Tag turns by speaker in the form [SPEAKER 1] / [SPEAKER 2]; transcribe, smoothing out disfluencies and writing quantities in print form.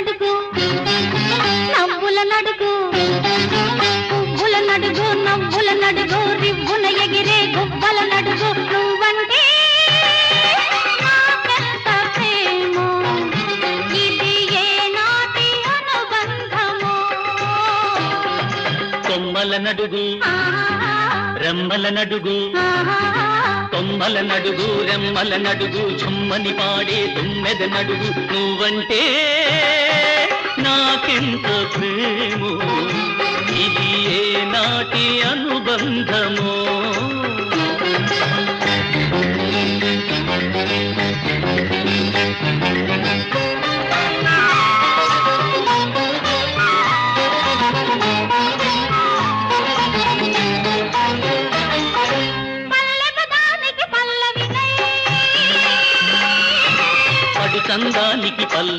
[SPEAKER 1] నడుగు నవ్వుల నడుగు పువ్వుల నడుగు నవ్వుల నడుగు రివ్వున ఎగిరే గువ్వల నడుగు నువ్వంటే నాకెంత ప్రేమో ఇది ఏ నాటి అనుబంధమో
[SPEAKER 2] కొమ్మల నడుగు రెమ్మల నడుగు కొమ్మల నడుగు రెమ్మల నడుగు చుమ్మని పాడే తుమ్మెద నడుగు నువ్వంటే నాకెంత ప్రేమో ఇది ఏ నాటి అనుబంధమో చందానికి పల్ల